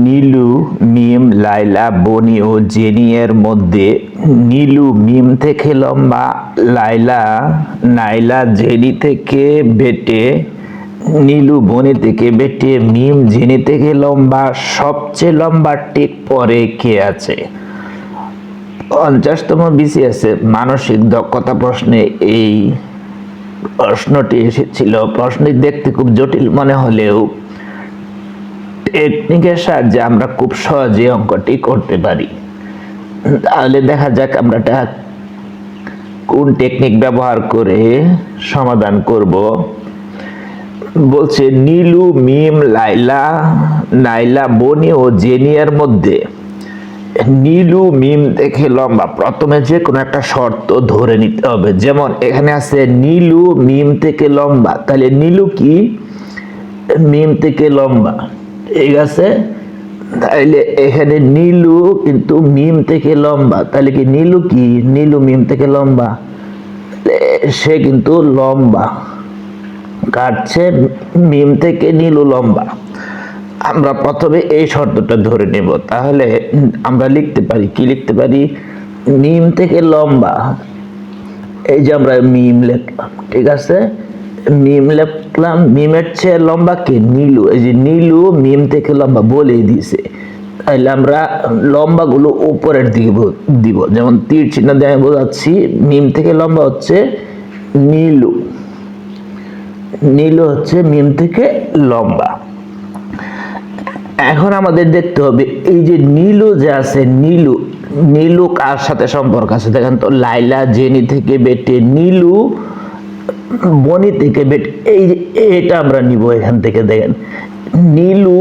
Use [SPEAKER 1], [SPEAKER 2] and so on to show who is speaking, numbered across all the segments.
[SPEAKER 1] নীলু, মিম, লায়লা, বনি ও জেনি এর মধ্যে নীলু মিম থেকে লম্বা, লায়লা নাইলা জেনি থেকে বেটে, নীলু বনি থেকে বেটে, মিম জেনি থেকে লম্বা, সবচেয়ে লম্বা ঠিক পরে কে আছে? 50তম বিসিএসে মানসিক দক্ষতা প্রশ্নে এই প্রশ্নটি এসেছিল। প্রশ্নটি দেখতে খুব জটিল মনে হলেও টেকনিকের সাহায্যে আমরা খুব সহজে অঙ্কটি করতে পারি। তাহলে দেখা যাক আমরা কোন টেকনিক ব্যবহার করে সমাধান করব। বলছে নীলু, মিম, লায়লা, নাইলা, বনি ও জেনি এর মধ্যে নীলু মিম থেকে লম্বা। প্রথমে যে কোনো একটা শর্ত ধরে নিতে হবে। যেমন এখানে আছে নীলু মিম থেকে লম্বা, তাহলে নীলু কি মিম থেকে লম্বা, ঠিক আছে? তাহলে এখানে নীলু কিন্তু মিম থেকে লম্বা, তাহলে কি নীলু কি নীলু মিম থেকে লম্বা, সে কিন্তু লম্বা, কাটছে মিম থেকে নীলু লম্বা। আমরা প্রথমে এই শর্তটা ধরে নেব। তাহলে আমরা লিখতে পারি, কি লিখতে পারি? মিম থেকে লম্বা, এই যে আমরা মিম লিখলাম, ঠিক আছে? মিম লিখলাম, মিমের চেয়ে লম্বা কে? নীলু। এই যে নীলু মিম থেকে লম্বা বলেই দিছে, তাহলে আমরা লম্বা গুলো উপরের দিকে দিব। যেমন তীর চিহ্ন দিয়ে আমি বোঝাচ্ছি মিম থেকে লম্বা হচ্ছে নীলু, নীলু হচ্ছে মিম থেকে লম্বা। এখন আমাদের দেখতে হবে এই যে নীলু যে আছে, নীলু নীলু কার সাথে সম্পর্ক আছে দেখেন তো? লায়লা জেনি থেকে বেটে, নীলু বনি থেকে বেটে, এই যে এটা আমরা নিব এখান থেকে। দেখেন নীলু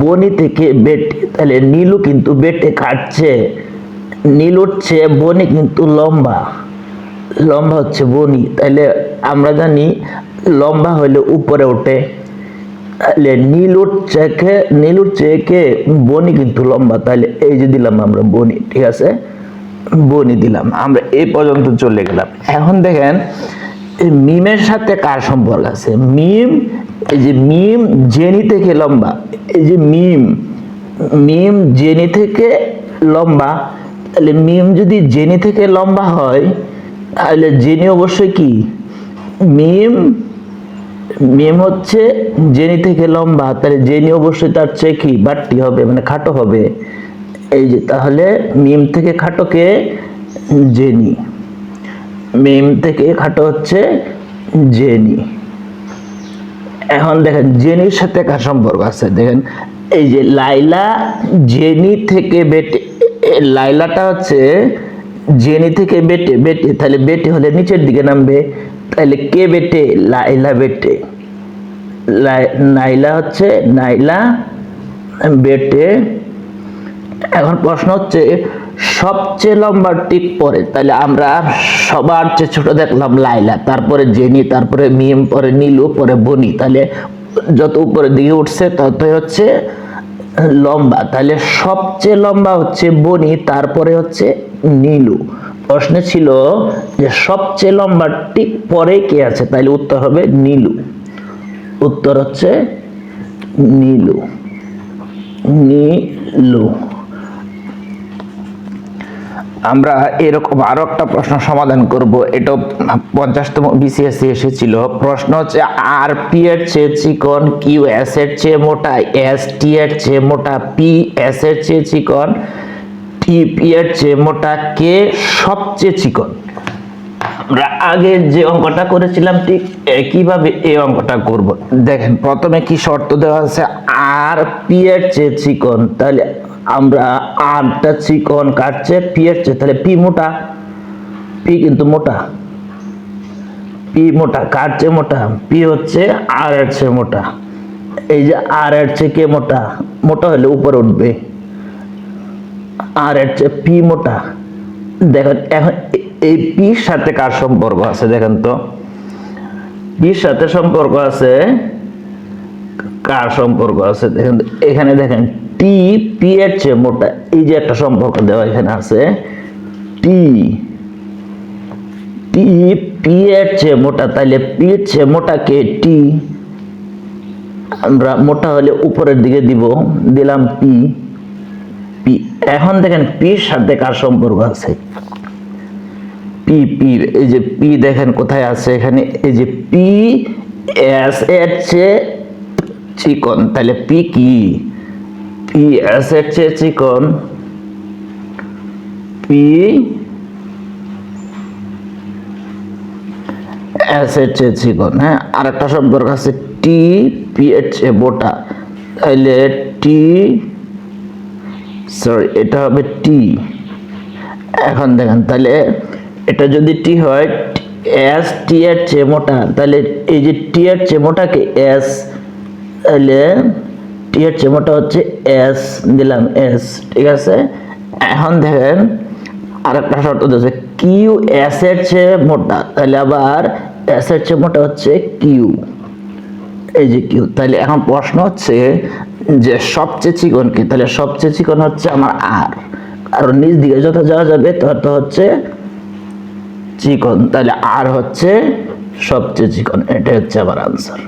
[SPEAKER 1] বনি থেকে বেটে, তাহলে নীলু কিন্তু বেটে কাটছে, নীলুর চেয়ে বনি কিন্তু লম্বা, লম্বা হচ্ছে বনি। তাহলে আমরা জানি লম্বা হলে উপরে ওঠে, তাহলে নীলুর চেয়ে বনি কিন্তু লম্বা, তাহলে এই যে দিলাম আমরা বনি, ঠিক আছে? বনি দিলাম, আমরা এই পর্যন্ত চলে গেলাম। এখন দেখেন এই মিমের সাথে কার সম্পর্ক আছে? মিম, এই যে মিম জেনি থেকে লম্বা, এই যে মিম জেনি থেকে লম্বা, তাহলে মিম যদি জেনি থেকে লম্বা হয় তাহলে জেনি অবশ্যই কি মিম হচ্ছে জেনি থেকে লম্বা, তাহলে জেনি অবশ্যই তার চেয়ে কি বাড়তি হবে, মানে খাটো হবে। এই যে তাহলে মিম থেকে খাটো কে? জেনি। মিম থেকে খাটো হচ্ছে জেনি। এখন দেখেন জেনির সাথে কার সম্পর্ক আছে? দেখেন এই যে লায়লা জেনি থেকে বেটে, লায়লাটা হচ্ছে জেনি থেকে বেটে, তাহলে বেটে হলে নিচের দিকে নামবে, তাহলে কে বেটে? লায়লা বেটে। নাইলা হচ্ছে নাইলা বেটে। এখন প্রশ্ন হচ্ছে সবচেয়ে লম্বা টিক পরে, তাহলে আমরা সবার চেয়ে ছোট দেখলাম লায়লা, তারপরে জেনি, তারপরে মিম, পরে নীলু, পরে বনি। তাহলে যত উপরের দিকে উঠছে ততই হচ্ছে লম্বা, তাহলে সবচেয়ে লম্বা হচ্ছে বনি, তারপরে হচ্ছে নীলু। প্রশ্নে ছিল যে সবচেয়ে লম্বা ঠিক পরে কে আছে, তাহলে উত্তর হবে নীলু। উত্তর হচ্ছে নীলু, নীলু। আমরা এরকম আরো একটা প্রশ্ন সমাধান করব। এটা 50তম বিসিএস এসেছিল। প্রশ্ন হচ্ছে আর পি এর চেয়ে চিকন, কিউ এস এর চেয়ে মোটা, এস টি এর চেয়ে মোটা, পি এস এর চেয়ে চিকন, টি পি এর চেয়ে মোটা, কে সবচেয়ে চিকন? আমরা আগে যে অঙ্কটা করেছিলাম ঠিক একইভাবে এই অঙ্কটা করব। দেখেন প্রথমে কি শর্ত দেওয়া আছে? আর পি এর চেয়ে চিকন, তাহলে আমরা আরটা চিকন কাটছে পি এর চেয়ে, তাহলে পি মোটা, পি কিন্তু মোটা, পি মোটা, কাটছে মোটা, পি হচ্ছে আর এর চেয়ে মোটা। এই যে আর এর চেয়ে কে মোটা? মোটা হলে উপরে উঠবে, আর এর চেয়ে পি মোটা। দেখেন এখন এই পির সাথে কার সম্পর্ক আছে? দেখেন তো পির সাথে সম্পর্ক আছে, কার সম্পর্ক আছে? দেখেন এখানে দেখেন টি পি এর চেয়ে মোটা, এই যে একটা সম্পর্ক দেওয়া এখানে আছে, টি পি এর চেয়ে মোটা, তাহলে পি এর চেয়ে মোটা কে? টি। আমরা মোটা হলে উপরের দিকে দিব, দিলাম পি। পি এখন দেখেন পির সাথে কার সম্পর্ক আছে, পি। পি এই যে পি দেখেন কোথায় আছে, এখানে এই যে পি এস এর চেয়ে চিকন, তাহলে পি কি, পি এস এর চেয়ে চিকন, পি এস এর চেয়ে চিকন। হ্যাঁ, আর একটা সম্পর্ক আছে টি পি এর চেয়ে মোটা, তাহলে টি, সরি এটা হবে টি। এখন দেখেন তাহলে এটা যদি টি হয়, এস টি এর চেয়ে মোটা, তাহলে এই যে টি এর চেয়ে মোটাকে এস, তাহলে টি এর চেয়ে মোটা হচ্ছে এস, দিলাম এস, ঠিক আছে। এখন দেখেন আরেকটা শর্ত দিয়েছে কিউ এস এর চেয়ে মোটা, তাহলে আবার এস এর চেয়ে মোটা হচ্ছে কিউ, এই যে কিউ। তাহলে এখন প্রশ্ন হচ্ছে যে সবচেয়ে চিকন কি, তাহলে সবচেয়ে চিকন হচ্ছে আমার আর, কারণ নিচ দিকে যত যাওয়া যাবে তত হচ্ছে চিকন, তাহলে আর হচ্ছে সবচেয়ে চিকন, এটাই হচ্ছে আমার আনসার।